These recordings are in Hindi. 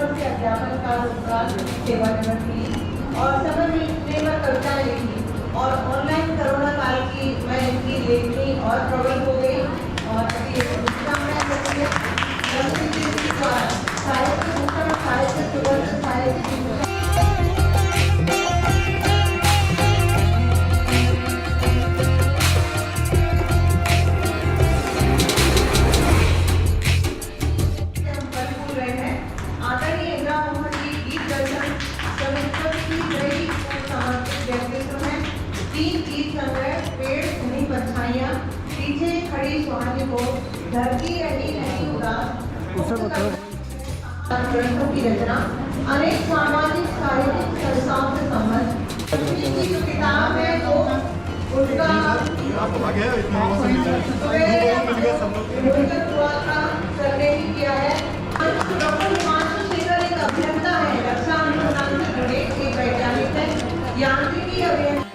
वर्ष से अध्यापन काल उपरांत सेवानिवृत्त की और समय मिलने पर कविताएं लिखी और ऑनलाइन कोरोना काल की मैं इनकी लेखनी और प्रबल हो गई और अभी शुभकामनाएं देती है साहित्य भूषण साहित्य सुगंध साहित्य पीछे खड़ी सुहानी को धरती रही नहीं उदास ग्रंथों की रचना अनेक सामाजिक साहित्यिक संस्थाओं से संबंध की जो किताब है वो उसका सर्वे किया है। डॉक्टर हिमांशु शेखर एक अभियंता है, रक्षा अनुसंधान से जुड़े एक वैज्ञानिक है, यांत्रिकी अभियंता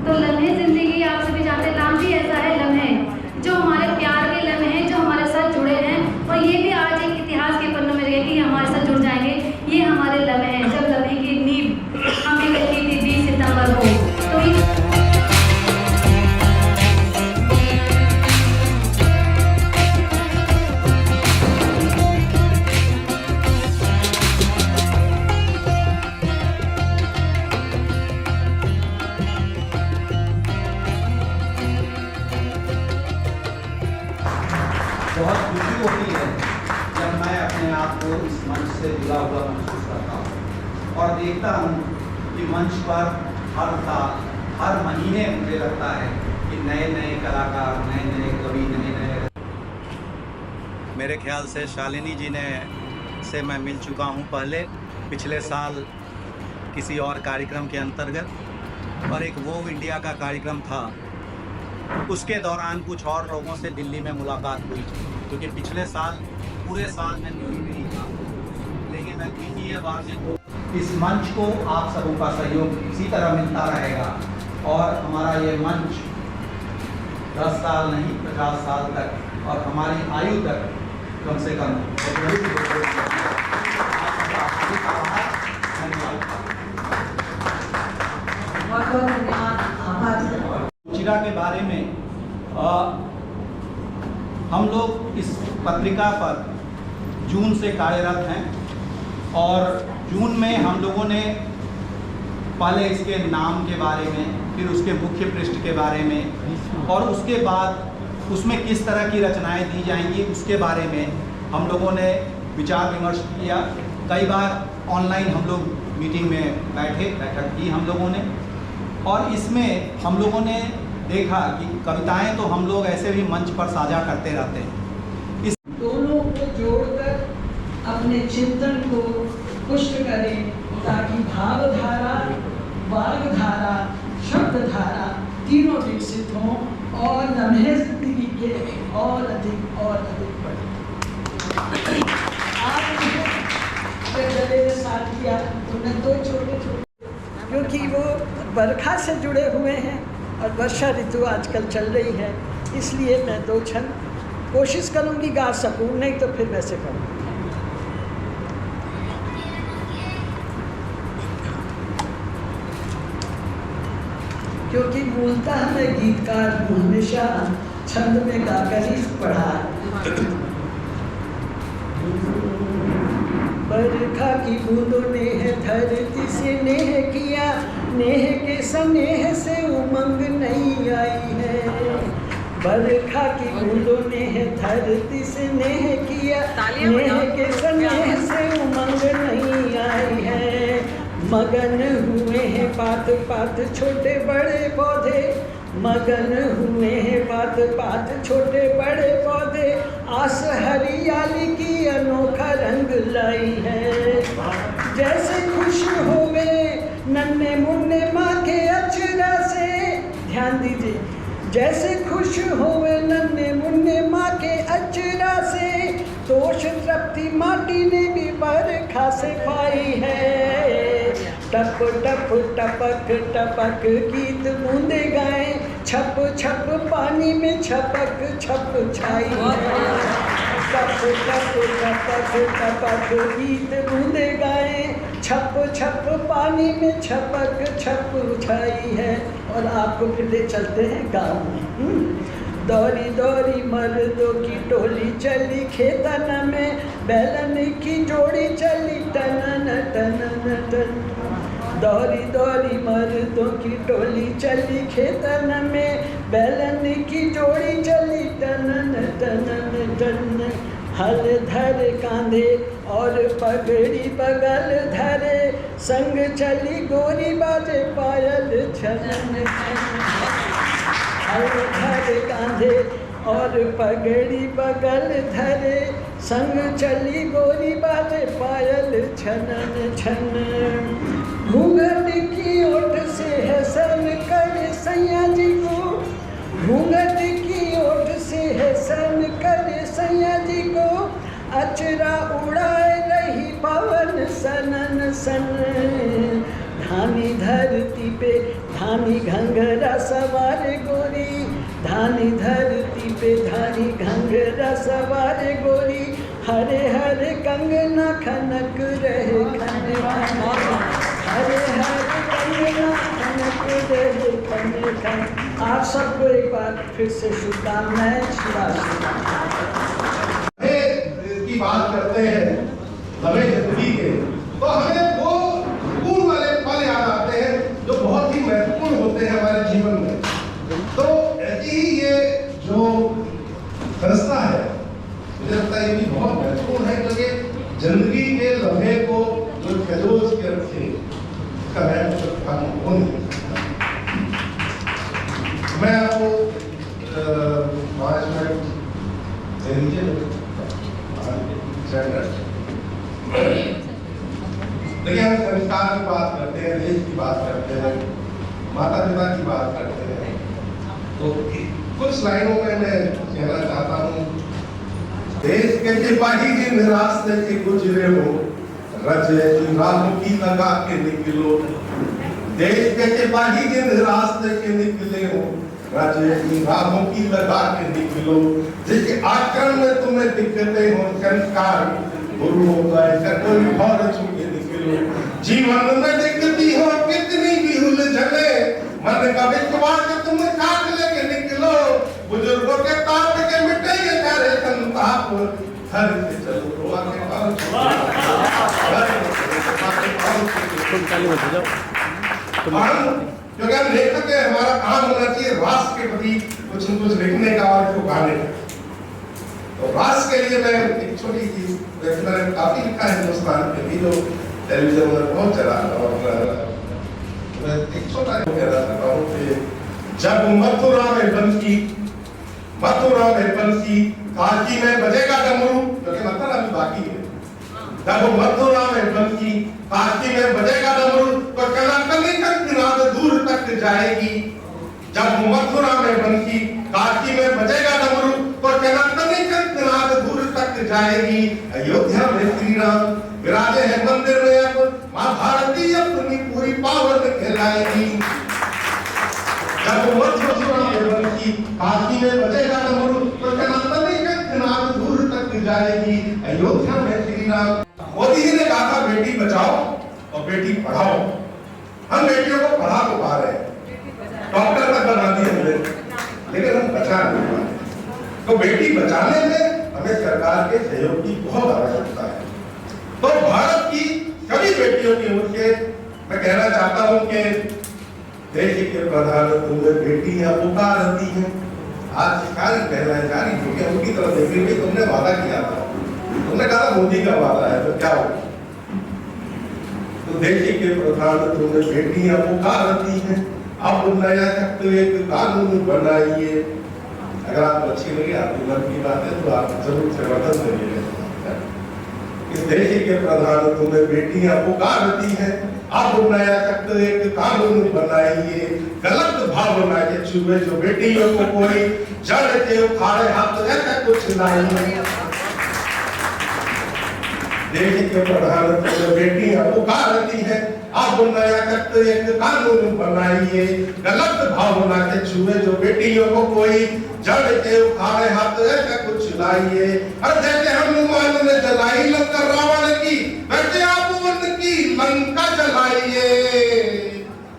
तो लम्हे जिंदगी आप सभी जानते हैं, नाम भी ऐसा है लम्हे, जो हमारे प्यार के लम्हे हैं, जो हमारे साथ जुड़े हैं और ये भी आज एक इतिहास के पन्नों में रहेगा कि हमारे साथ जुड़ जाएंगे। ये हमारे लम्हे हैं जब लम्हे की नींव हमने रखी थी 20 सितंबर को। तो बहुत खुशी होती है जब मैं अपने आप को इस मंच से जुड़ा हुआ महसूस करता हूँ और देखता हूँ कि मंच पर हर साल हर महीने मुझे लगता है कि नए नए कलाकार नए नए कवि नए मेरे ख्याल से शालिनी जी से मैं मिल चुका हूँ पहले पिछले साल किसी और कार्यक्रम के अंतर्गत और एक वो इंडिया का कार्यक्रम था, उसके दौरान कुछ और लोगों से दिल्ली में मुलाकात हुई क्योंकि पिछले साल पूरे साल में दिल्ली में ही था। लेकिन मैं द्वितीय बार से इस मंच को आप सबों का सहयोग इसी तरह मिलता रहेगा और हमारा ये मंच 10 साल नहीं 50 साल तक और हमारी आयु तक कम से कम चिरा के बारे में हम लोग इस पत्रिका पर जून से कार्यरत हैं और जून में हम लोगों ने पहले इसके नाम के बारे में, फिर उसके मुख्य पृष्ठ के बारे में और उसके बाद उसमें किस तरह की रचनाएं दी जाएंगी उसके बारे में हम लोगों ने विचार विमर्श किया। कई बार ऑनलाइन हम लोग मीटिंग में बैठक की हम लोगों ने और इसमें हम लोगों ने देखा कि कविताएं तो हम लोग ऐसे भी मंच पर साझा करते रहते हैं। इस दोनों को जोड़कर अपने चिंतन को पुष्ट करें ताकि भावधारा, वाग्धारा, शब्दधारा तीनों विकसित हों और लम्हे जिंदगी के और अधिक बढ़े। आपने गले में साथ किया उन्हें दो छोटे क्योंकि वो बरखा से जुड़े हुए हैं और वर्षा ऋतु आजकल चल रही है, इसलिए मैं 2 क्षण कोशिश करूंगी गा सकूं, नहीं तो फिर वैसे करूँ। क्योंकि मूलतः मैं गीतकार हूँ, हमेशा छंद में गाकर ही पढ़ा। बरखा की बूंदों ने है धरती से नेह किया, नेह के स्नेह से उमंग नहीं आई है। बरखा की बूंदों ने है धरती से नेह किया, नेह के स्नेह से उमंग नहीं आई है। मगन हुए हैं पात पात छोटे बड़े पौधे, मगन हुए हैं पात पात छोटे बड़े पौधे, आस हरियाली की अनोखा रंग लाई है। जैसे खुश होवे नन्हे मुन्ने माँ के अचरा से, ध्यान दीजिए, जैसे खुश होवे नन्हे मुन्ने माँ के अचरा से, तोष तृप्ति माटी ने भी बरखा से पाई है। टप टप टपक टपक गीत बूंदे गाए, छप छप पानी में छपक छप छाई है। टप टप टपक टपक गीत बूंदे गाए, छप छप पानी में छपक छप छाई है। और आपको फिर ले चलते हैं गाँव में। दौरी दौरी मर्दों की टोली चली खेतन में, बैलन की जोड़ी चली टनन टनन टन। दौरी दौरी मर्दों की टोली चली खेतन में, बैलन की जोड़ी चली टनन टनन टन। हल धरे कांधे और पगड़ी बगल धरे, संग चली गोरी बाजे पायल छनन छन। हल धरे कांधे और पगड़ी बगल धरे, संग चली गोरी बाजे पायल छनन छन। घूंघट की ओट से है सन करे सैया जी को, घूंघट की ओट से है सन करे सैया जी को, अचरा उड़ाए रही पवन सनन सन। धानी धरती पे धानी घंघरा सवार गोरी, धानी धरती पे धानी घंघरा सवार गोरी, हरे हरे कंगना खनक रहे खन खन, हरे हरे कंगना खनक रहे खन खन। आप सबको एक बार फिर से शुभकामनाएं। की बात करते हैं लम्हे जिंदगी के, तो हमें वो सुकून वाले पल याद आते हैं जो बहुत ही महत्वपूर्ण होते हैं हमारे जीवन में। तो ऐसी ही ये जो फैसला है, मुझे लगता है ये भी बहुत महत्वपूर्ण है, क्योंकि जिंदगी के लम्हे को जो खजोज के रखे इसका मैं आपको 5 मिनट दे दीजिए। देखिए, हम संस्कार की बात करते हैं, देश की बात करते हैं, माता पिता की बात करते हैं, तो कुछ लाइनों में मैं कहना चाहता हूँ। देश के सिपाही जिन रास्ते से गुजरे हो, रजे की राहों की लगा के निकलो। देश के सिपाही जिन रास्ते से निकले हो, रजे की राहों की लगा के निकलो। जिसके आचरण में तुम्हें दिखते हो संस्कार, गुरु होता है कोई और छुके निकलो। जीवन में दिखती हो कितनी भी उलझने, मन का विश्वास तुम काट लेके निकलो। बुजुर्गों के ताप के मिटे ये सारे संताप, घर से चलो तो आगे पाओ। क्योंकि हम लेखक है, हमारा काम होना चाहिए राष्ट्र के प्रति कुछ न कुछ लिखने का और इसको गाने का। तो राष्ट्र के लिए मैं एक छोटी सी, मैंने काफी लिखा है हिंदुस्तान के भी, जो टेलीविजन में बहुत चला, और मैं एक छोटा कह रहा हूँ कि जब मथुरा में बंसी काशी में बजेगा डमरू, क्योंकि मथुरा भी बाकी है। जब मथुरा में बंसी काशी में बजेगा डमरू, तो कलाकली तक नाद दूर तक जाएगी। जब मथुरा में बंसी काशी में बजेगा डमरू, तो कलाकली तक नाद दूर तक जाएगी। अयोध्या में श्री राम विराजे हैं मंदिर में, अब माँ भारती अपनी पूरी पावन कहलाएगी। जब मथुरा में बंसी काशी में बजेगा डमरू, तो कलाकली तक नाद दूर तक जाएगी। अयोध्या में श्री राम। मोदी जी ने कहा था बेटी बचाओ और बेटी पढ़ाओ। हम बेटियों को पढ़ा तो पा रहे हैं, डॉक्टर तक बना दिए हमने, लेकिन हम बचा नहीं पा रहे। तो बेटी बचाने में हमें सरकार के सहयोग की बहुत आवश्यकता है। तो भारत की सभी बेटियों की ओर से मैं कहना चाहता हूं कि देश के प्रधानमंत्री में बेटियां पुकारती हैं। आज शिकारी कहलाए जा रही, क्योंकि उनकी तरफ देखने में तुमने वादा किया था, तुमने कहा मोदी का वादा है, तो क्या होगा? तो देश के प्रधानमंत्री में बेटियां पुकारती हैं, अब नया शक्त एक कानून बनाइए। अगर आपको अच्छी लगी, आपकी मन की बात है, तो आप जरूर समर्थन करिएगा। इस देश के प्रधानमंत्री में बेटियां पुकारती हैं, अब नया शक्त एक कानून बनाइए। गलत भावना के छुए जो बेटियों को कोई, जड़ के उखाड़े हाथ ऐसा कुछ नहीं। देश के प्रधानमंत्री बेटियां पुकारती है, आप नया तख्त एक कानून बनाइए, गलत भावना के छुए जो बेटियों को कोई जड़ के उखाड़े हाथ ऐसा कुछ लाइए। और जैसे हनुमान ने जलाई लंका रावण की, वैसे आप उनकी लंका जलाइए।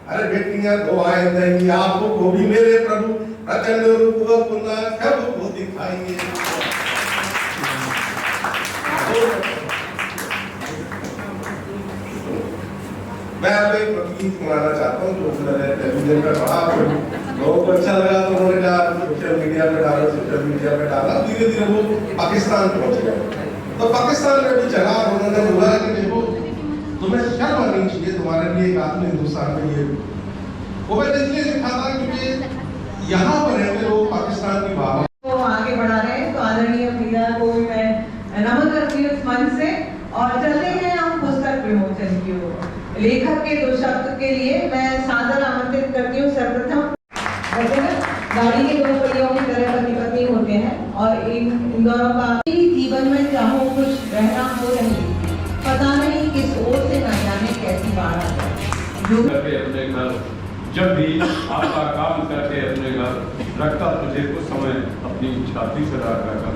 अरे बेटियां दुआएं देंगी आपको भी मेरे प्रभु, प्रचंड रूप अपना सबको दिखाइए। मैं अब एक गीत सुनाना चाहता हूँ जो मैंने टेलीविजन पे पढ़ा, लोगों को अच्छा लगा तो उन्होंने कहा सोशल मीडिया पे डाला, सोशल मीडिया पे डाला, धीरे धीरे वो पाकिस्तान पहुंच गए। तो पाकिस्तान में भी चला और उन्होंने बोला कि देखो तुम्हें शर्म आनी चाहिए, तुम्हारे लिए एक आदमी हिंदुस्तान में ये वो मैं इसलिए लिखा था क्योंकि यहाँ पर रहते लोग पाकिस्तान की भावना को आगे बढ़ा रहे हैं। तो आदरणीय भैया को मैं नमन करती हूँ इस मंच से और चलते हैं हम पुस्तक विमोचन की ओर। लेखक के 2 शब्द के लिए मैं सादर आमंत्रित करती हूँ। सर्वप्रथम गाड़ी के 2 पहियों की तरह पति पत्नी होते हैं और इन दोनों का जीवन में चाहो कुछ रहना हो नहीं, पता नहीं किस ओर से न जाने कैसी बाढ़ आ जाए। अपने घर जब भी आपका काम करके अपने घर रखता तुझे कुछ समय अपनी छाती से लगाकर,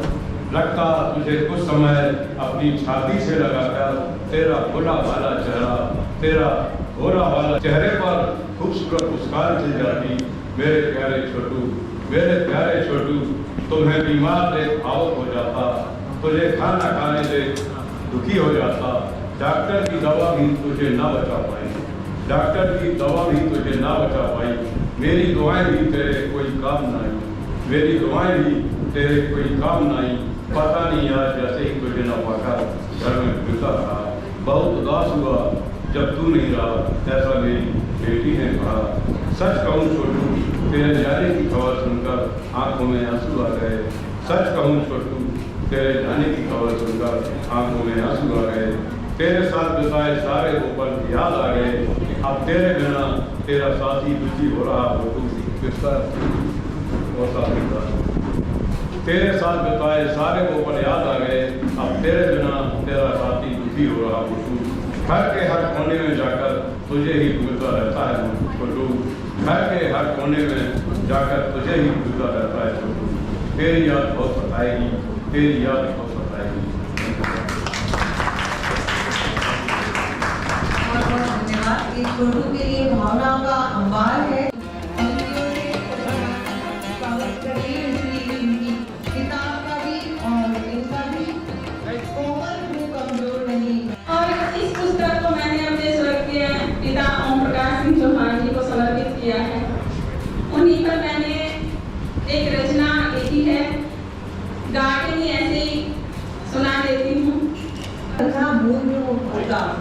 रखता तुझे कुछ समय अपनी छाती से लगाकर, तेरा भोला वाला चेहरा, तेरा भोला वाला चेहरे पर खूबसूरत मुस्कान चल जाती। मेरे प्यारे छोटू, मेरे प्यारे छोटू, तुम्हें बीमार देख भावुक हो जाता, तुझे खाना खाने से दुखी हो जाता। डॉक्टर की दवा भी तुझे ना बचा पाई, डॉक्टर की दवा भी तुझे ना बचा पाई। मेरी दुआएं भी तेरे कोई काम ना आई, मेरी दुआएं भी तेरे कोई काम ना आई। पता नहीं यार जैसे ही तुझे ना पाकर घर में घुसा रहा, बहुत उदास हुआ जब तू नहीं रहा, ऐसा मेरी बेटी ने कहा। सच कहूँ छोटू, तेरे जाने की खबर सुनकर आंखों में आंसू आ गए। सच कहूँ छोटू, तेरे जाने की खबर सुनकर आंखों में आंसू आ गए। तेरे साथ बिताए सारे वो पल याद आ गए, अब तेरे बिना तेरा साथी दुखी हो रहा हो तू किसका और साथी था। तेरे साथ बिताए सारे वो पल याद आ गए, अब तेरे बिना तेरा साथी दुखी हो रहा हो तू। घर के हर कोने में जाकर तुझे ही ढूंढता रहता है छोटू, घर के हर कोने में जाकर तुझे ही ढूंढता रहता है छोटू। तेरी याद बहुत सताएगी, तेरी याद बहुत सताएगी। इस छोटू के लिए भावना का अंबार है। किताब का भी और इनका भी कोमल कमजोर नहीं। और इस पुस्तक को मैंने अपने स्वर्गीय पिता ओम प्रकाश सिंह चौहान जी को समर्पित किया है। उन्हीं पर मैंने एक रचना लिखी है, गा के नहीं ऐसे ही सुना देती हूँ।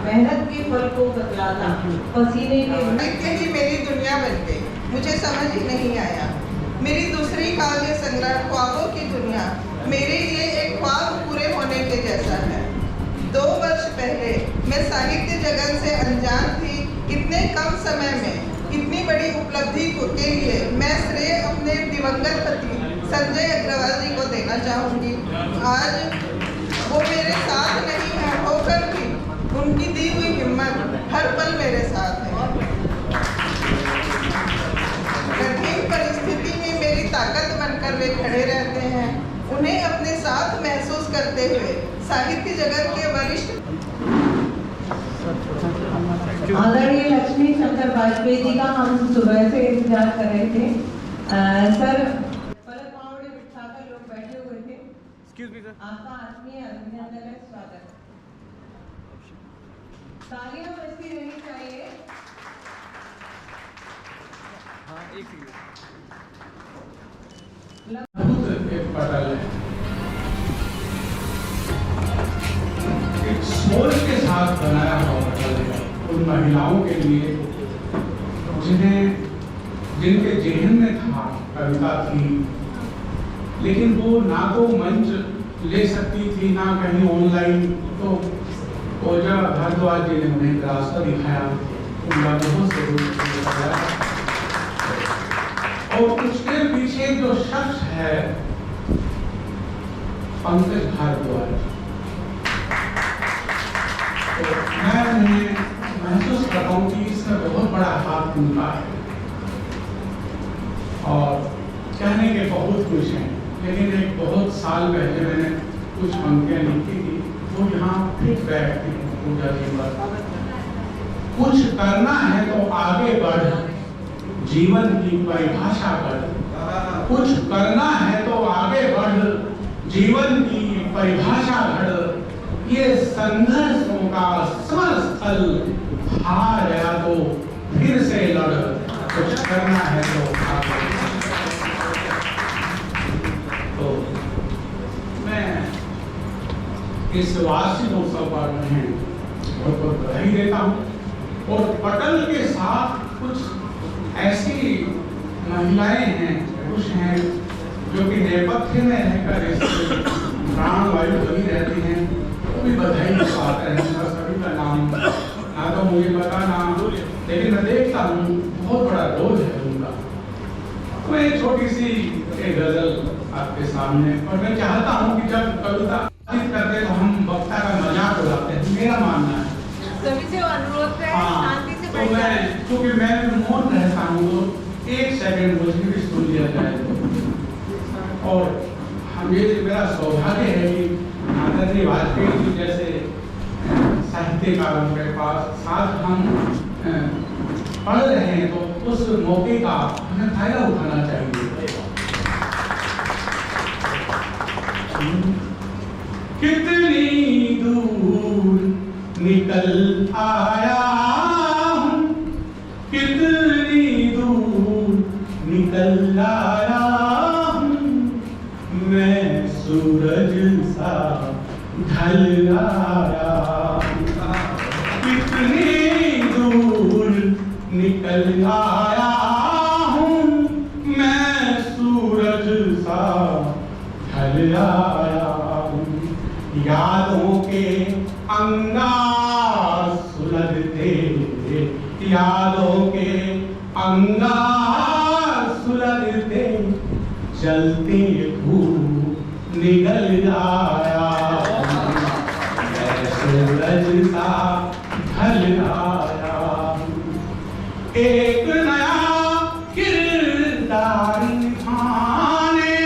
मेहनत के फल को बतलाता, पसीने के ही मेरी दुनिया बन गई, मुझे समझ ही नहीं आया। मेरी दूसरी काव्य संग्रह ख्वाबों की दुनिया मेरे लिए एक ख्वाब पूरे होने के जैसा है। 2 वर्ष पहले मैं साहित्य जगत से अनजान थी। इतने कम समय में इतनी बड़ी उपलब्धि के लिए मैं श्रेय अपने दिवंगत पति संजय अग्रवाल जी को देना चाहूँगी। आज वो मेरे साथ नहीं है, होकर भी उनकी दी हुई हिम्मत हर पल मेरे साथ है। कठिन परिस्थिति में मेरी ताकत बनकर वे खड़े रहते हैं। उन्हें अपने साथ महसूस करते हुए साहित्य जगत के वरिष्ठ आदरणीय लक्ष्मी शंकर वाजपेयी जी का हम सुबह से इंतजार कर रहे थे। सर पलक पावड़े बिठाकर लोग बैठे हुए थे। आपका आत्मीय अभिनंदन है, स्वागत। तालियां बजती रहनी चाहिए। एक सोच के साथ बनाया हुआ पटल है उन महिलाओं के लिए जिनके जेहन में था कविता थी, लेकिन वो ना तो मंच ले सकती थी ना कहीं ऑनलाइन। तो ओजा भारद्वाज जी ने उन्हें एक रास्ता दिखाया, उनका बहुत से और उसके पीछे जो शख्स है पंकज भारद्वाज। मैं महसूस करता हूँ कि इसका बहुत बड़ा हाथ उनका है और कहने के बहुत कुछ हैं, लेकिन एक बहुत साल पहले मैंने कुछ पंक्तियाँ लिखी थी, वो यहाँ फिट बैठती हैं पूजा जी पर। कुछ करना है तो आगे बढ़, जीवन की परिभाषा कर। कुछ करना है तो आगे बढ़, जीवन की परिभाषा घड़। ये संघर्षों का समरस्थल, हार गया तो फिर से लड़। कुछ करना है तो आगे। तो मैं इस वार्षिक उत्सव पर मैं बहुत बहुत बधाई देता हूँ और पटल के साथ कुछ ऐसी महिलाएं हैं, पुरुष हैं जो कि नेपथ्य में रहकर इस प्राण वायु बनी रहती हैं, वो भी बधाई पाते हैं। उनका सभी का नाम ना तो मुझे पता ना, लेकिन मैं देखता हूँ बहुत बड़ा रोल है उनका। मैं एक छोटी सी एक गजल आपके सामने, और मैं चाहता हूँ कि जब कविता करते तो हम वक्ता का मजाक उड़ाते हैं, मेरा मानना है। सभी से अनुरोध है, शांति से तो मैं, क्योंकि मैं मौन रहता हूँ तो एक सेकंड मुझे भी सुन लिया जाए। और हम ये मेरा सौभाग्य है कि आदरणीय वाजपेयी जी जैसे साहित्यकारों के पास साथ हम पढ़ रहे हैं, तो उस मौके का हमें फायदा उठाना चाहिए। कितनी दूर निकल आया हूँ, कितनी दूर निकल आया हूँ, मैं सूरज सा ढल आया हूँ। कितनी दूर निकल आया हूँ, मैं सूरज सा ढल आया हूँ। यादों के अंगार सुलगते, यादों के अंगार सुलगते, चलते धूप निकल आया, मैं सूरज सा ढल आया। एक नया किरदार निभाने,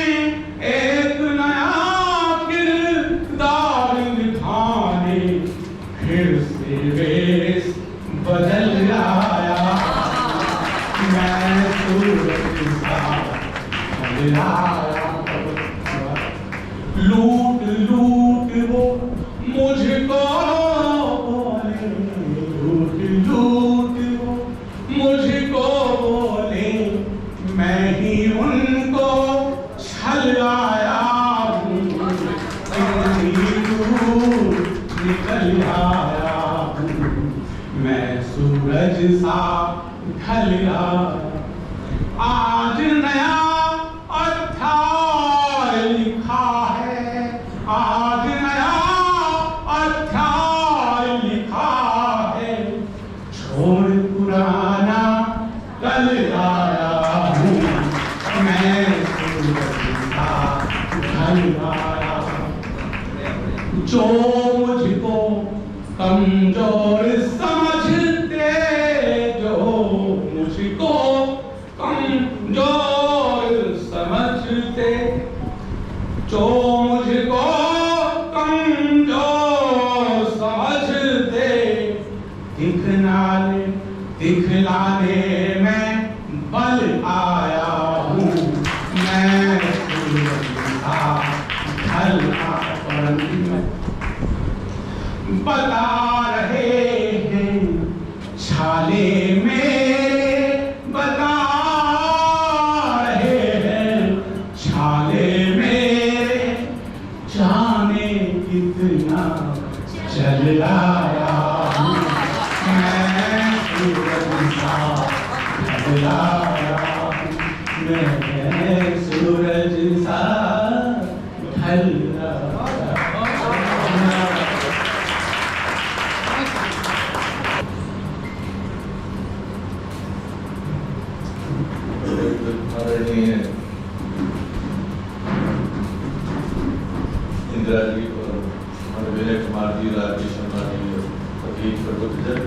एक नया किरदार निभाने, फिर से वेश बदल आया, मैं सूरज सा ढल आया। लूट लूट वो मुझको बोले, लूट लूट वो मुझको बोले, मैं ही उनको छल आया हूँ। इतनी दूर निकल आया हूँ, मैं सूरज सा ढल आया। आज नया अध्याय लिखा है, आज नया अध्याय लिखा है, छोड़ पुराना कल आया हूँ, मैं सूरज सा ढल आया। जो मुझको कमजोर समझते, जो मुझको कमजोर समझते, जो मुझको कमजोर समझते, दिखलाने में बल आया हूँ, मैं सूरज सा ढल आया। बता रहे हैं छाले मेरे, बता रहे हैं छाले मेरे, जाने कितना चल आया हूँ, मैं सूरज सा ढल आया हूँ, मैं सूरज सा ढल आया। आदरणीय इंदिरा जी और विनय कुमार जी, राजेश शर्मा जी, सभी प्रबुद्धजन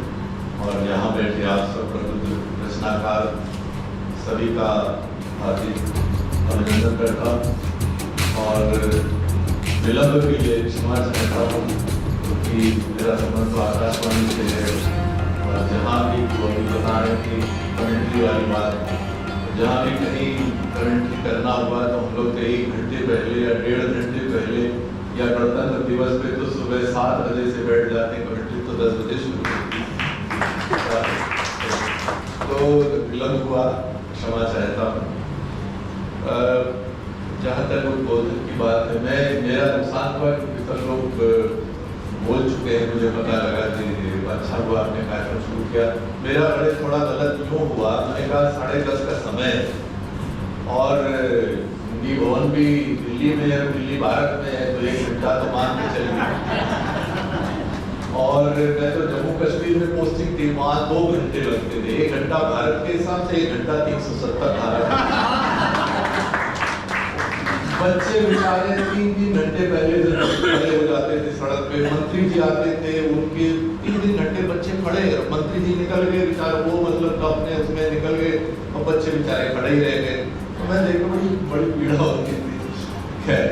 और यहाँ बैठे आप सब प्रबुद्ध रचनाकार सभी का हार्दिक अभिनंदन करता हूँ और विलंब के लिए क्षमा चाहता हूँ क्योंकि मेरा संबंध तो आकाशवाणी से है और जहाँ भी वो बता रहे थे कमेंट्री वाली बात, जहाँ भी कहीं कमेंट्री करना हुआ तो हम लोग 1 घंटे पहले या 1.5 घंटे पहले या गणतंत्र दिवस पे तो सुबह 7 बजे से बैठ जाते, कमेंट्री तो 10 बजे शुरू होती। तो विलंब हुआ, क्षमा चाहता हूँ। जहाँ तक उद्बोधन की बात है, मेरा नुकसान हुआ क्योंकि सब लोग बोल चुके हैं, मुझे पता लगा कि अच्छा हुआ आपने कार्यक्रम शुरू किया। मेरा बड़े थोड़ा गलत क्यों हुआ, मैंने कहा 10:30 का समय और हिंदी भवन भी दिल्ली में है, दिल्ली भारत में है, तो 1 घंटा तो मान के चलिए। और मैं तो जम्मू कश्मीर में पोस्टिंग थी, वहाँ 2 घंटे लगते थे। 1 घंटा भारत के हिसाब से 1 घंटा 370 भारत। बच्चे बेचारे 3-3 घंटे पहले हो जाते थे सड़क पे, मंत्री जी आते थे, उनके 3-3 घंटे बच्चे खड़े, मंत्री जी निकल गए बेचारे, वो मतलब अपने उसमें निकल गए और बच्चे बेचारे खड़े ही रह गए। तो मैं देखा बड़ी पीड़ा होती थी। खैर,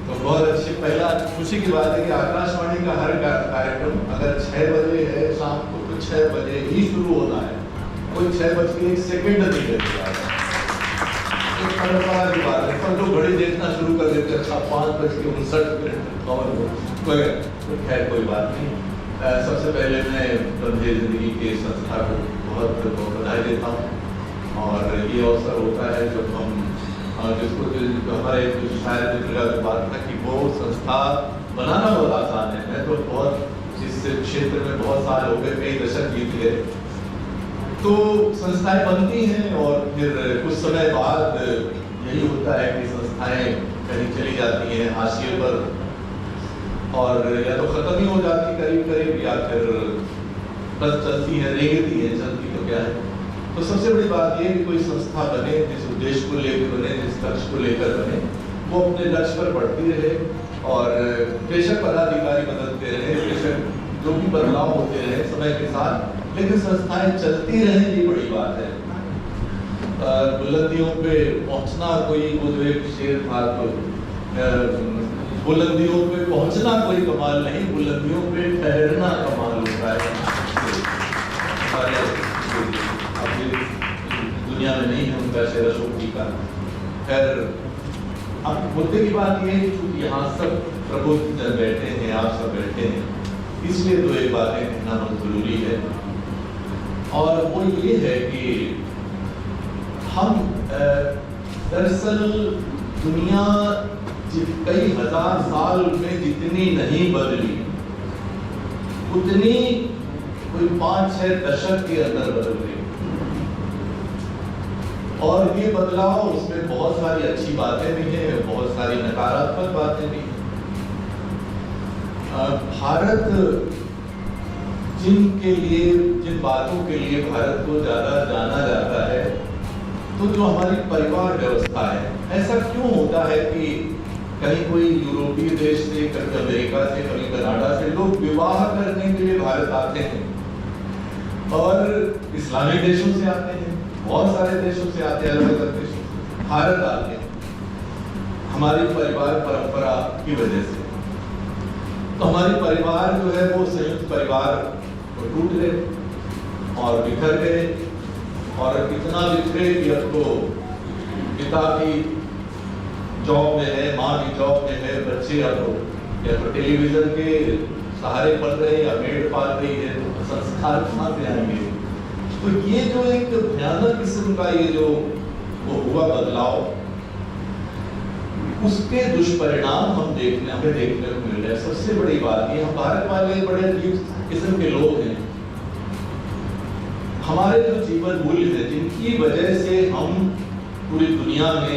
तो बहुत अच्छी पहला खुशी की बात है कि आकाशवाणी का हर कार्यक्रम अगर 6 बजे है शाम को तो 6 बजे ही शुरू होना है, कोई 6:01 नहीं लेता। परंपरा की बात है, पर लोग घड़ी देखना शुरू कर देते, अच्छा 5:59 और खैर कोई बात नहीं। सबसे पहले मैं बंधे जिंदगी के संस्था को बहुत बहुत बधाई देता हूँ और ये अवसर होता है जब हम जिसको हमारे शायद मित्र का बात था कि वो संस्था बनाना बहुत आसान है। मैं तो बहुत इस क्षेत्र में बहुत साल हो गए, कई दशक बीत गए, तो संस्थाएं बनती हैं और फिर कुछ समय बाद यही होता है कि संस्थाएं कहीं चली जाती हैं हाशिए पर और या तो खत्म ही हो जाती करीब या फिर बस चलती है, रेंगती है, चलती तो क्या है। तो सबसे बड़ी बात ये कि कोई संस्था बने जिस उद्देश्य को लेकर बने, जिस लक्ष्य को लेकर बने, वो अपने लक्ष्य पर बढ़ती रहे और बेशक पदाधिकारी बदलते रहे, बेशक जो भी बदलाव होते रहे समय के साथ, लेकिन संस्थाएं चलती रहे, ये बड़ी बात है। बुलंदियों पे पहुंचना, कोई वो जो एक शेर था तो बुलंदियों पे पहुंचना कोई कमाल नहीं, बुलंदियों पे ठहरना कमाल होता है। दुनिया में नहीं है उनका शेर अशोक जी का। खैर, अब मुद्दे की बात ये है कि चूंकि यहाँ सब प्रबुद्ध बैठे हैं, आप सब बैठे हैं, इसलिए तो एक बातें कहना बहुत जरूरी है और वो ये है कि हम दरअसल दुनिया कई हजार साल में जितनी नहीं बदली उतनी कोई 5-6 दशक के अंदर बदल गई और ये बदलाव उसमें बहुत सारी अच्छी बातें भी हैं, बहुत सारी नकारात्मक बातें भी हैं। भारत जिन बातों के लिए भारत को ज्यादा जाना जाता है, तो जो हमारी परिवार व्यवस्था है, ऐसा क्यों होता है कि कहीं कोई यूरोपीय देश से, कभी अमेरिका से, कभी कनाडा से लोग विवाह करने के लिए भारत आते हैं और इस्लामिक देशों से आते हैं, बहुत सारे देशों से आते हैं, अलग अलग देशों से भारत आते हैं हमारी परिवार परंपरा की वजह से। तो हमारी परिवार जो है वो संयुक्त परिवार टूट गए और बिखर गए और इतना बिखरे कि अब तो पिता भी जॉब में है, माँ भी जॉब में है, बच्चे अब या तो टेलीविजन के सहारे पढ़ रहे हैं या मेड पाल रही है, तो संस्कार कहाँ से आएंगे। तो ये जो एक भयानक किस्म का ये जो वो हुआ बदलाव, उसके दुष्परिणाम हमें देखने को मिल रहे हैं। सबसे बड़ी बात ये, हम भारत वाले बड़े अजीब किस्म के लोग हैं। हमारे जो जीवन मूल्य है, जिनकी वजह से हम पूरी दुनिया में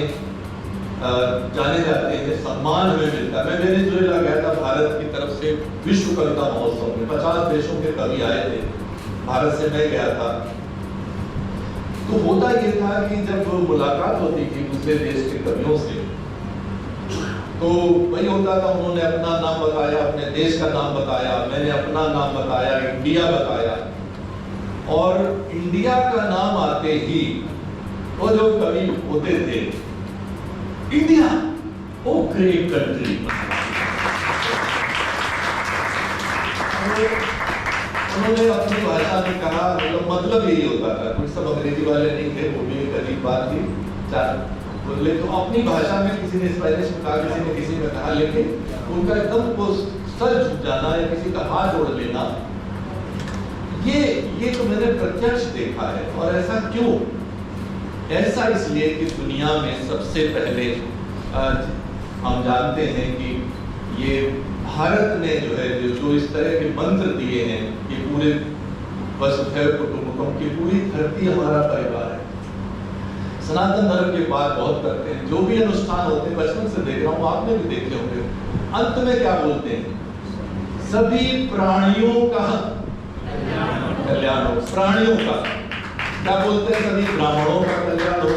जाने जाते हैं, सम्मान हमें मिलता है। मैं वेनेजुएला गया था भारत की तरफ से विश्व कविता महोत्सव में, 50 देशों के कवि आए थे, भारत से मैं गया था। तो होता ये था कि जब मुलाकात होती थी दूसरे देश के कवियों से, तो वही होता था, उन्होंने अपना नाम बताया, अपने देश का नाम बताया, मैंने अपना नाम बताया, इंडिया बताया। और इंडिया का नाम आते ही वो जो कवि होते थे, इंडिया ओ ग्रेट कंट्री, उन्होंने अपनी भाषा में कहा, मतलब यही होता था, कुछ सब अंग्रेजी वाले नहीं थे, वो भी एक अजीब बात थी, चार बोले तो अपनी भाषा में किसी ने स्पेनिश में कहा, किसी ने किसी में कहा, लेकिन उनका एकदम वो सर झुक जाना या किसी का हाथ जोड़ लेना, ये तो मैंने प्रत्यक्ष देखा है। और ऐसा क्यों? ऐसा इसलिए कि दुनिया में सबसे पहले हम जानते हैं कि ये भारत ने जो है जो इस तरह के मंत्र दिए हैं कि पूरे वसुधैव कुटुंबकम की पूरी धरती हमारा परिवार है। सनातन धर्म की बात बहुत करते हैं, जो भी अनुष्ठान होते हैं, बचपन से देख रहा हूँ, आपने भी देखे होंगे, अंत में क्या बोलते हैं? सभी प्राणियों का कल्याण हो। प्राणियों का क्या बोलते हैं? सभी ब्राह्मणों का कल्याण हो।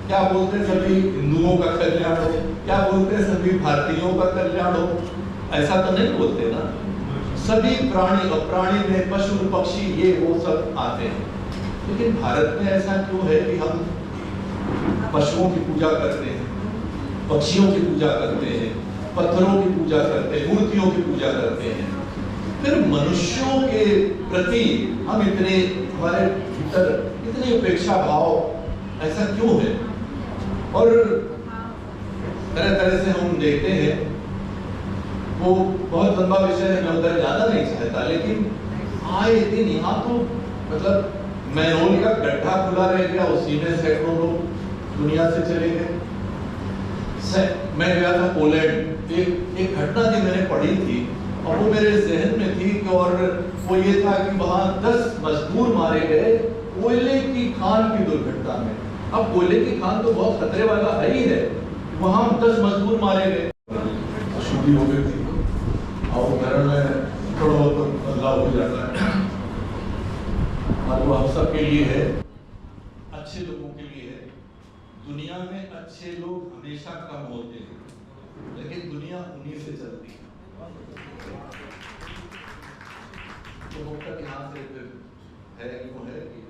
क्या बोलते हैं? सभी हिंदुओं का कल्याण हो। क्या बोलते हैं? सभी भारतीयों का कल्याण हो। ऐसा तो नहीं बोलते ना। सभी प्राणी, और प्राणी में पशु पक्षी ये वो सब आते हैं। लेकिन भारत में ऐसा क्यों है कि हम पशुओं की पूजा करते हैं, पक्षियों की पूजा करते हैं, पत्थरों की पूजा करते हैं, मूर्तियों की पूजा करते हैं, फिर मनुष्यों के प्रति हम इतने, हमारे भीतर इतनी उपेक्षा भाव ऐसा क्यों है? और तरह तरह से हम देखते हैं, वो बहुत लंबा विषय है, मैं उधर जाना नहीं चाहता, लेकिन आए दिन यहाँ तो मतलब मैनोल का गड्ढा खुला रह गया, उसी में सैकड़ों लोग दुनिया से चले गए। मैं गया था पोलैंड, एक घटना थी, मैंने पढ़ी थी और वो मेरे जहन में थी, और वो ये था कि वहां 10 मजदूर मारे गए कोयले की खान की दुर्घटना में। अब कोयले की खान तो बहुत खतरे वाला है ही है, वहां 10 मजदूर मारे गए, शुद्धि हो गई थी और घर में थोड़ा बहुत बदलाव हो जाता है। और वो हम सब के लिए है, अच्छे लोगों के लिए है। दुनिया में अच्छे लोग हमेशा कम होते हैं, लेकिन दुनिया उन्हीं से चलती है। तो मुक्तक यहाँ से है वो है कि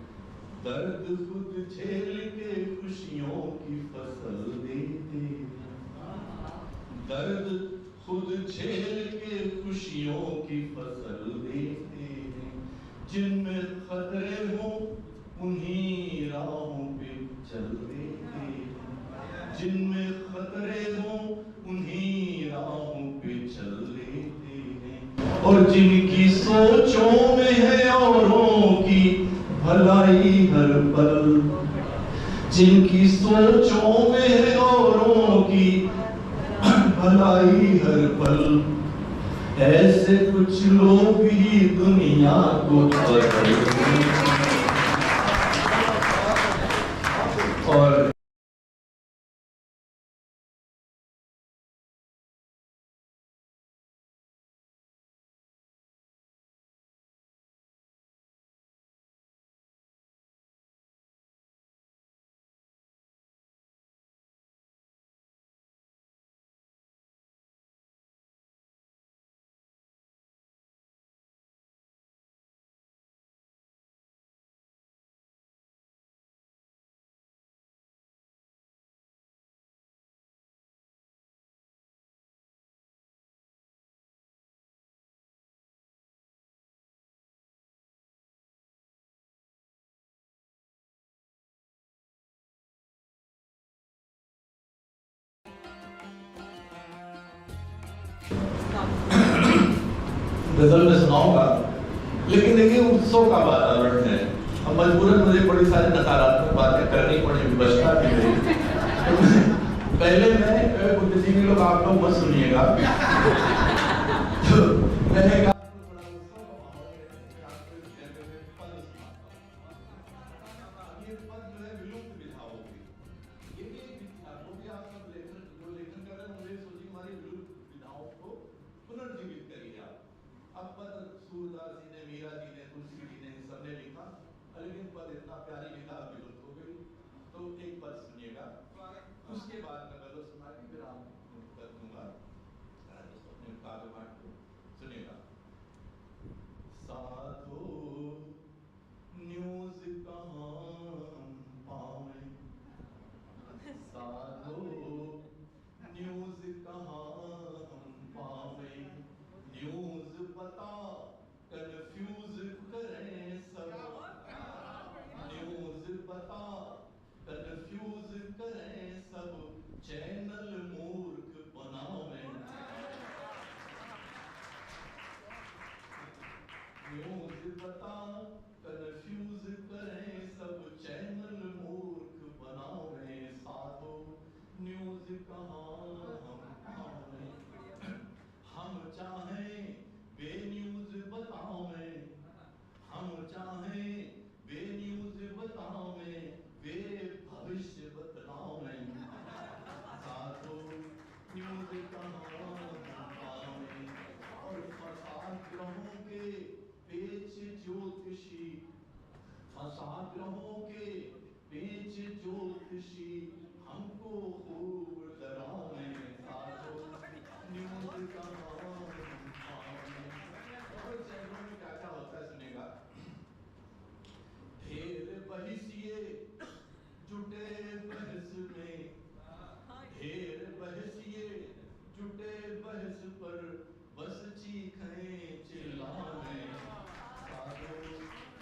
दर्द खुद झेल के खुशियों की फसल देते, दर्द खुद झेल के खुशियों की फसल देते हैं, जिनमें खतरे हो उन्हीं राहों पे चलते हैं, जिनमें खतरे हो उन्हीं राहों पे चल देते हैं, और जिनकी सोचों में है औरों की भलाई हर पल, जिनकी सोचों में है औरों की भलाई हर पल, ऐसे कुछ लोग ही दुनिया को बदलते हैं। और गजल में सुनाऊंगा, लेकिन देखिए उत्सव का वातावरण है, अब मजबूरन मुझे बड़ी सारी नकारात्मक बातें करनी पड़ी, विवशता की गई। पहले मैं बुद्धिजीवी लोग, आप लोग मत सुनिएगा, तो मैंने कहा पुनर्जीवित करिए आप। अब पद सूरदास जी ने, मीरा जी ने, तुलसी जी ने, सबने लिखा, लेकिन पद इतना प्यारी लिखा विलुप्त हो गई। तो एक पद सुनिएगा, उसके बाद मैं गजल सुना के विराम कर दूंगा। ज्योतिषी, फंसाग्रहों के बीच ज्योतिषी, हमको खूब डरावे साधो न्यूज़ कहाँ पावे। और चैनलों में क्या क्या होता है सुनेगा। ढेर बहसिए जुटे बहस में, ढेर बहसिए जुटे बहस पर, बस चीखें चिल्लाएं साधो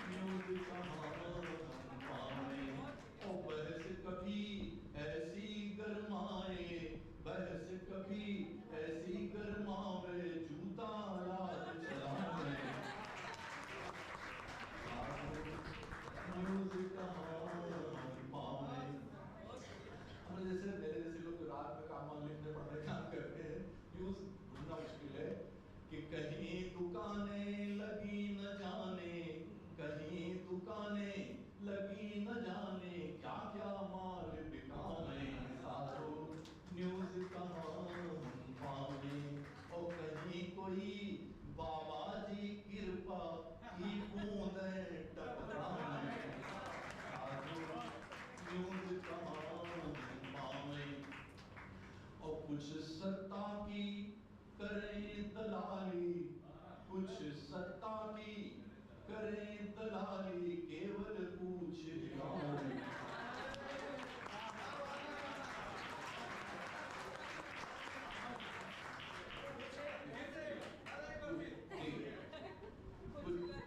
न्यूज़ कहाँ पावे। ओ बहस कभी ऐसी गरमाए, बहस कभी ऐसी गरमावे, जूता याद चलावे न्यूज़ कहाँ पावे। हम जैसे मेरे जैसे लोग रात में काम लिखने पढ़ने काम करते हैं, न्यूज़ ढूंढना मुश्किल है कि कहीं दुकानें लगी न जाने, कहीं दुकानें लगी न जाने, क्या क्या माल बिकावे साधो न्यूज़ कहाँ पावे। और कहीं कोई बाबा जी कृपा की बूंदें टपकावे साधो न्यूज़ कहाँ पावे। और कुछ सत्ता की करें दलाली, कुछ सत्ता की करें दलाली, केवल पूछ जाओ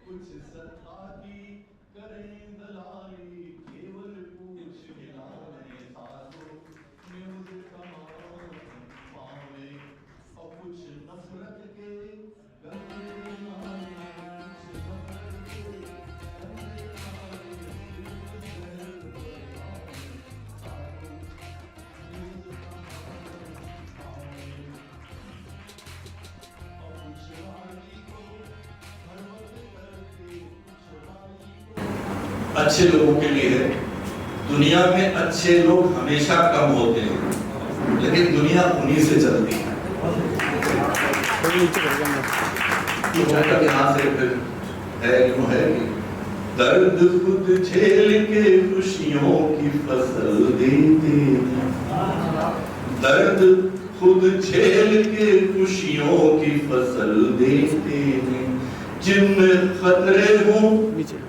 कुछ सत्ता की करें दलाली, केवल पूछ गिलावे साधो न्यूज़ कहाँ पावे। और कुछ नफरत के गंदे नाले, कुछ नफरत के गंदे नाले, दिल बहलावे साधो न्यूज़ कहाँ पावे। और कुछ राजी को हरवत करके, कुछ राजी को अच्छे लोगों के लिए है। दुनिया में अच्छे लोग हमेशा कम होते हैं, लेकिन दुनिया उन्हीं से चलती है। यहाँ से फिर है क्यों है कि दर्द खुद झेल के खुशियों की फसल देते हैं, दर्द खुद झेल के खुशियों की फसल देते हैं। जिनमें खतरे हों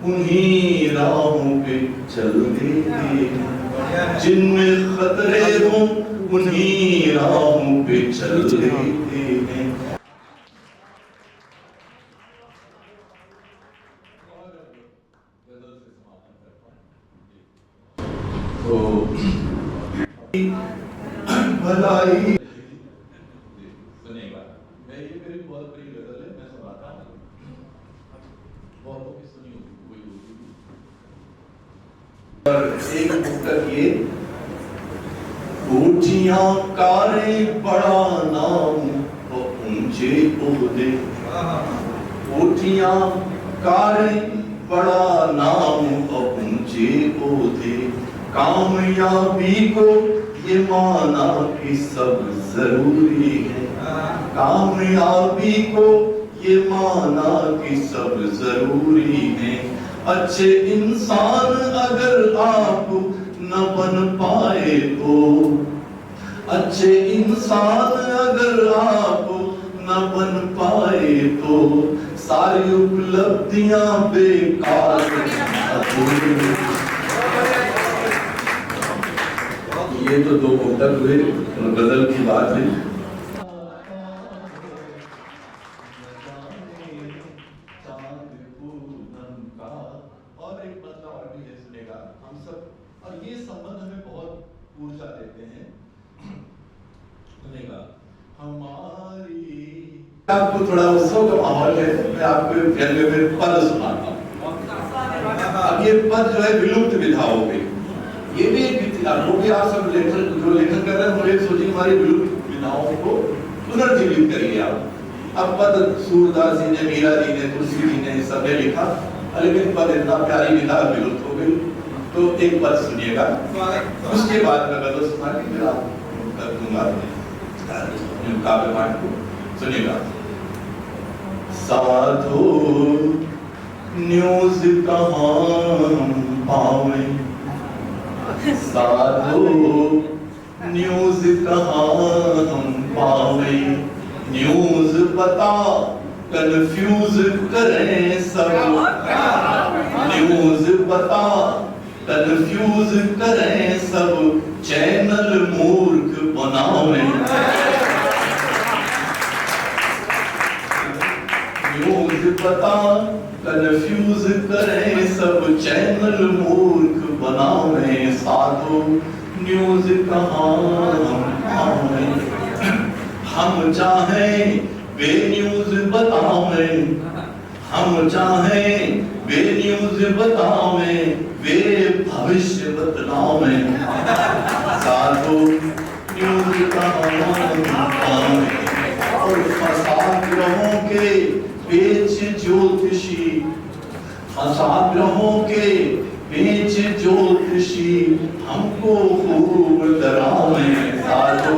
उन्हीं राहों पे चल देते हैं, जिनमें खतरे हों उन्हीं राहों पे चल देते हैं। तो भलाई सुनेगा, मैं ये मेरी बहुत बड़ी गजल है, मैं सुनाता हूँ, बहुतों की सुनी होगी कोई होगी। और एक मुक्तक ये, ऊंचियां कारें बड़ा नाम और ऊंचे ओहदे, ऊंचियां कारें बड़ा नाम और ऊंचे ओहदे, कामयाबी को ये माना कि सब जरूरी है, कामयाबी को ये माना कि सब जरूरी है। अच्छे इंसान अगर आप न बन पाए तो, अच्छे इंसान अगर आप न बन पाए तो, सारी उपलब्धियां बेकार ये तो दो मुक्तक हुए गजल की बात है। और एक मतलब और भी है सुनेगा, हम सब और ये संबंध हमें बहुत ऊर्जा देते हैं। सुनेगा हमारी, आपको थोड़ा उत्सव का माहौल है, मैं आपको व्यंग्य में पद सुनाता हूँ। अब ये पद जो है विलुप्त विधा हो गई, ये भी एक वो भी आप सब लेखन जो लेखन कर रहे हैं वो एक सोचिए हमारी विलुप्त विधाओं को पुनर्जीवित करिए आप। अब पद सूरदास जी ने, मीरा जी ने, तुलसी जी ने सबने लिखा, लेकिन पद इतना प्यारी विधा विलुप्त हो गई। तो एक पद सुनिएगा, उसके बाद मैं गजल सुना के फिर आप कर दूंगा काव्य पाठ को। सुनिएगा। साधो न्यूज कहाँ पावे साधो, न्यूज कहाँ पावे, न्यूज पता कंफ्यूज करें सब, न्यूज पता कंफ्यूज करें सब, चैनल मूर्ख बनावे, न्यूज पता कंफ्यूज करें सब, चैनल मूर्ख बनावे साधो, न्यूज कहाँ पावे। हम चाहें वे न्यूज बतावें, हम चाहें वे न्यूज बतावें, वे भविष्य बतलावें साधो, न्यूज कहाँ पावे। और फसाद ग्रहों के पेच ज्योतिषी, फसाद ग्रहों के पेच ज्योतिषी, हमको खूब डरावें साधो,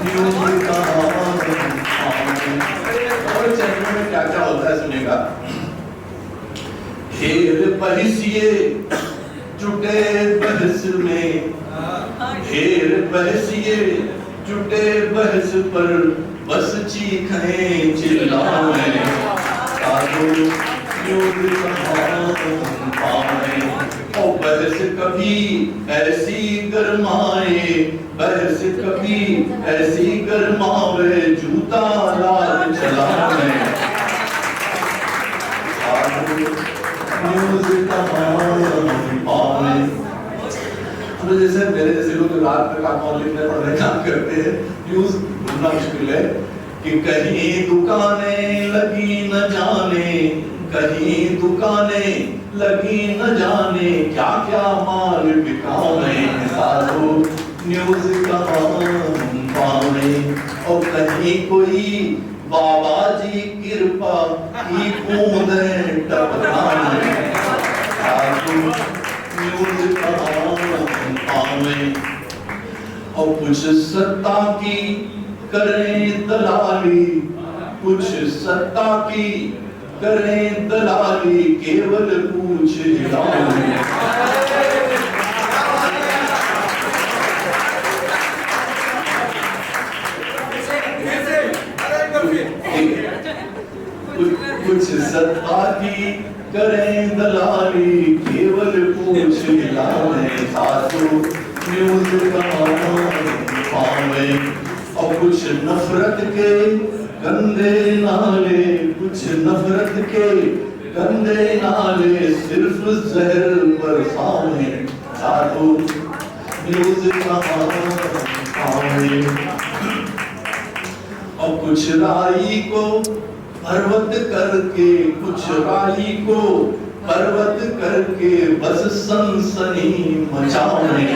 न्यूज कहाँ पावे। और चैनल में क्या क्या होता है सुनेगा। ढेर बहसिए जुटे बहस में, ढेर बहसिए जुटे बहस पर, बस चीखें चिल्लाएं साधो, न्यूज कहाँ पावे। और बहस कभी ऐसी गरमाए, बहस कभी ऐसी गरमावे, जूता लाल चलावे साधो, न्यूज कहाँ पावे। तो जैसे मेरे जैसे लोग रात में काम और लिखने पढ़ने काम करते हैं, न्यूज ढूंढना मुश्किल है कि कहीं दुकानें लगी न जाने, कहीं दुकानें लगी न जाने, क्या क्या माल बिकावे साधो, न्यूज कहाँ पावे। और कहीं कोई बाबा जी कृपा की बूंदें टपकावे साधो, न्यूज कहाँ पावे। और कुछ सत्ता की करें दलाली, कुछ सत्ता की करें दलाली, केवल पूछ हिलावे कुछ सत्ता की करें दलाली, केवल पूछ हिलावे साधो, न्यूज कहाँ पावे। और कुछ नफरत के गंदे नाले, कुछ नफरत के गंदे नाले, सिर्फ जहर बरसावे साधो, न्यूज कहाँ पावे। और कुछ राई को पर्वत करके, कुछ राई को पर्वत करके, बस सनसनी मचावे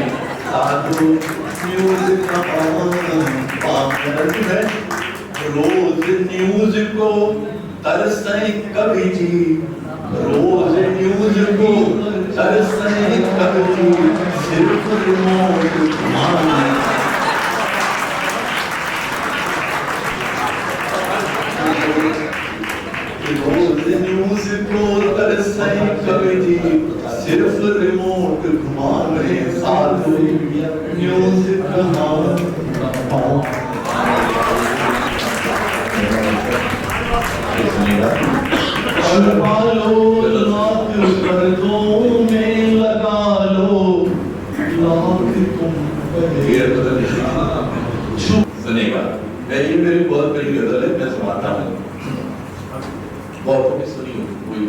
साधो, न्यूज कहाँ पावे। रोज न्यूज को तरसें कवि जी, रोज न्यूज को तरसें कवि जी, सिर्फ रिमोट घुमाने रोज न्यूज को तरसें कवि जी, सिर्फ रिमोट घुमाने साधो, न्यूज कहाँ पावे। लाख पर्दों में लगा लो, लाख तुम सुनेगा। ये मेरी बहुत बड़ी गजल है, मैं सुनाता हूँ, बहुत सुनी हुई।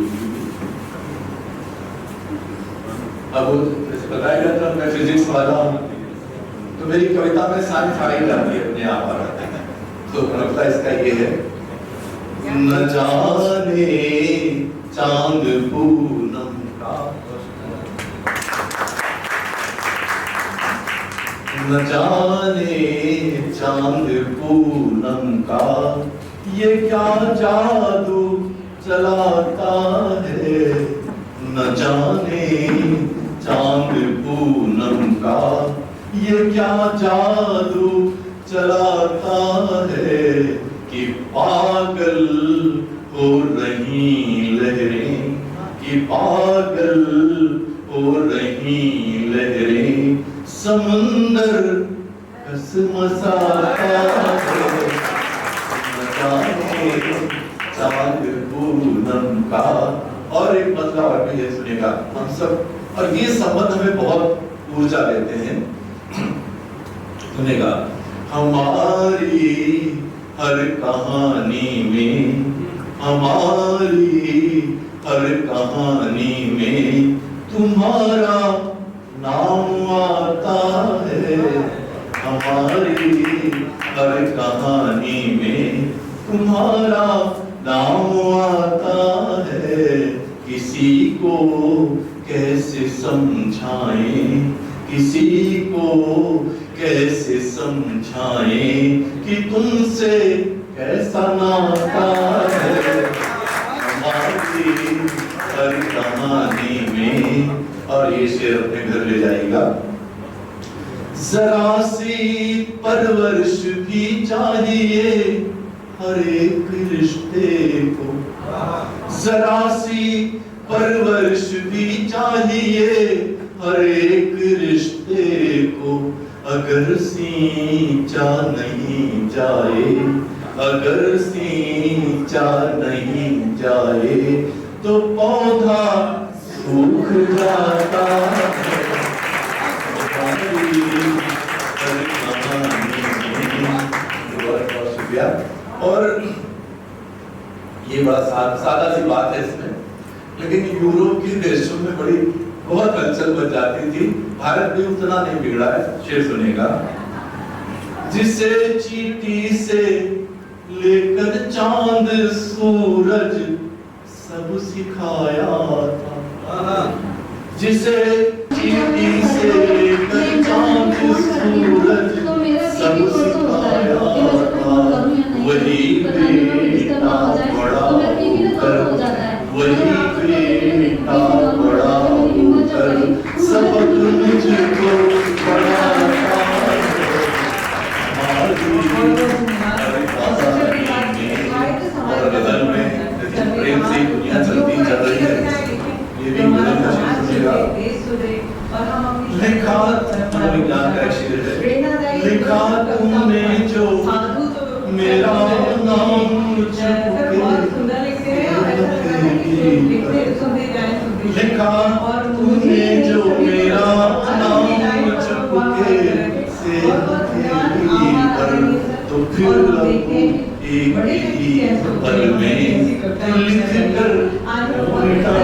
अब जैसे बताया गया था मैं फिजिक्स वाला हूँ, तो मेरी कविता में सारी जाती है अपने आप आ जाते हैं। तो कविता इसका ये है, न जाने चांद पूनम का, न जाने चांद पूनम का, ये क्या जादू चलाता है, न जाने चांद पूनम का, ये क्या जादू चलाता है, कि पागल हो रही लहरें, कि पागल हो रही लहरें, समुंदर कसमसाता है, चांद पूनम का। और एक मतलब और भी है, सुनेगा हम सब, और ये संबंध हमें बहुत ऊर्जा देते हैं। सुनेगा, हमारी हर कहानी में, हमारी हर कहानी में तुम्हारा नाम आता है, हमारी हर कहानी में तुम्हारा नाम आता है। किसी को कैसे समझाएं, किसी को कैसे समझाएं कि तुमसे कैसा नाता है, हमारी हर कहानी में। और ये शेर अपने घर ले जाएगा। जरा सी परवरिश भी चाहिए हर एक रिश्ते को, जरा सी परवरिश भी चाहिए हर एक रिश्ते को। अगर सींचा नहीं जाए, अगर सींचा नहीं जाए तो पौधा सूख जाता है। बहुत शुक्रिया। और ये बड़ा सादा सी बात है इसमें, लेकिन यूरोप के देशों में बड़ी बहुत हलचल बच जाती थी। भारत भी उतना नहीं बिगड़ा है। शेर सुनेगा, जिसे चींटी से लेकर चांद सूरज सब सिखाया था, जिसे चींटी से लेकर चांद सूरज सब सिखाया था, वही बेटा बड़ा होकर, वही बेटा बड़ा होकर सबक मुझको पढ़ाता है। और गजल में प्रेम से दुनिया चलती चल रही है, ये भी गजल का शेर सुनेगा। लिखा विज्ञान का शेर है, लिखा तुमने जो मेरा नाम लिखा तुमने जो मेरा नाम चुपके से पर, तो फिर एक ही पल में लिख कर उल्टा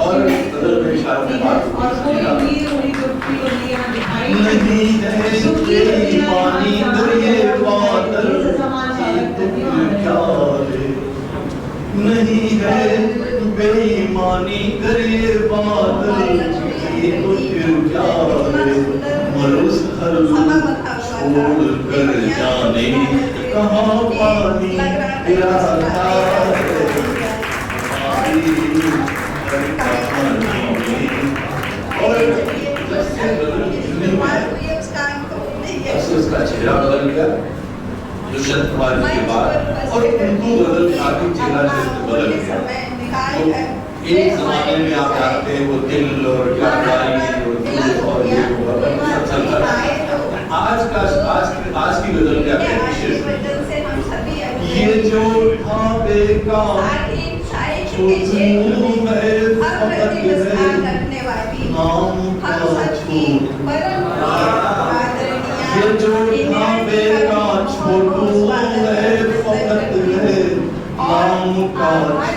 और नहीं है पानी दरिए बादल, क्या है नहीं है बेईमानी करिए बादल, ये तो फिर क्या है। मरुस हर छोड़ कर जाने कहाँ पानी गिराता है, उसका चेहरा बदल गया दुष्यंत कुमार के बाद, और उनको बदल काफी चेहरा बदल गया। तो एक जमाने में आप जानते हैं वो दिल और और ये सब चलता है। आज की गजल क्या है, ये जो ढाबे का छोटू है फकत है नाम का छोटू, ये जो ढाबे का छोटू है फकत है नाम का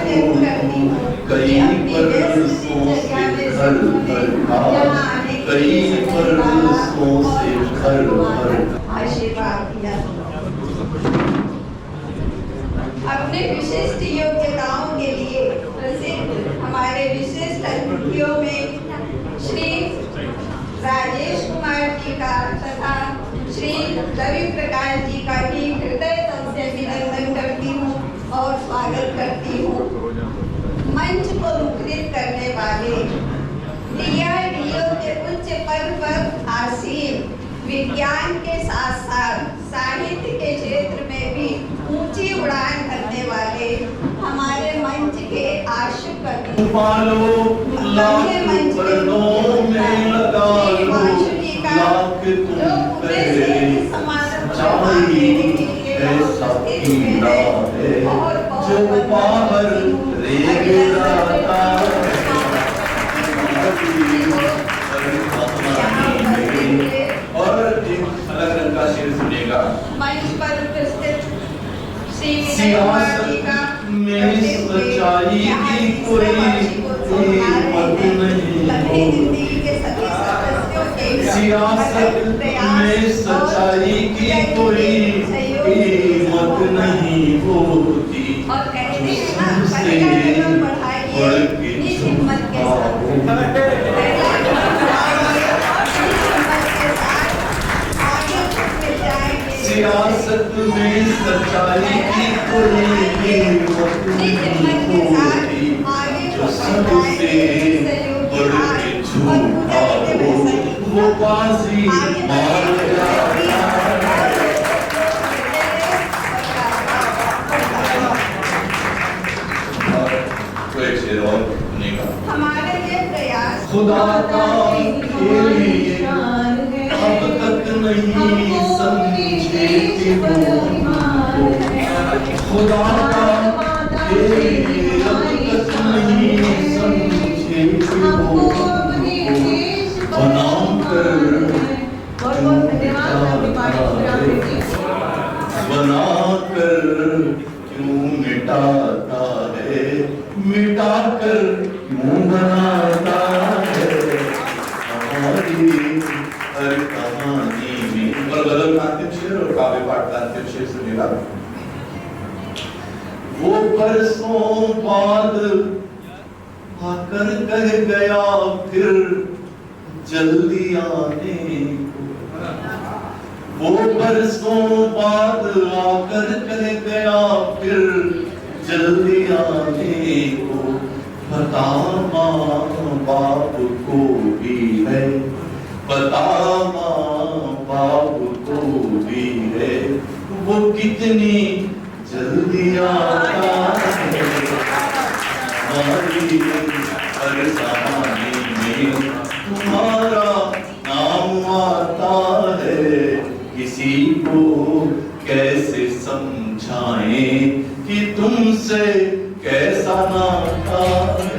छोटू। कई बरसों से घर घर का, कई बरसों से घर घर आशीर्वाद दिया। अपने विशिष्ट योग्यताओं के लिए प्रसिद्ध हमारे विशिष्ट अतिथियों में श्री राजेश कुमार जी का तथा श्री रवि प्रकाश जी का भी हृदय से अभिनंदन करती हूँ और स्वागत करती हूँ। मंच को मुखरित करने वाले DRDO के उच्च पद पर आसीन, विज्ञान के साथ साथ साहित्य के पालो लाख पर्दों में लगा लो, लाख तुम पे चाहिए ऐसा कीड़ा है जो बाहर रेंग जाता है। और एक अलग रंग का शेर सुनेगा। मंच पर उपस्थित श्री सियासत में सच्चाई की कोई कीमत नहीं होती। सियासत में सच्चाई की कोई कीमत नहीं होती। तुमसे बढ़ के झुका सियासत में सच्चाई की कोई कीमत नहीं होती। जो सबसे बढ़ के झूठा हो वो बाजी मार जाता है। तो एक शेर और सुनेगा। हमारे ये प्रयास खुदा का खेल अब तक नहीं समझे कि वो खुदा का खेल अब तक नहीं समझे कि वो बनाकर क्यों मिटाता है, मिटाकर क्यों बनाता है। हमारी हर कहानी में और गजल का अंतिम शेर और काव्य पाठ का अंतिम शेर सुनेगा। वो बरसों बाद आकर कह गया फिर जल्दी आने को। वो बरसों बाद आकर कह गया फिर जल्दी आने को। पता माँ बाप को भी है, पता माँ बाप को भी है, वो कितनी जल्दी आता है। हमारी हर कहानी में तुम्हारा नाम आता है। किसी को कैसे समझाएं कि तुमसे कैसा नाता है।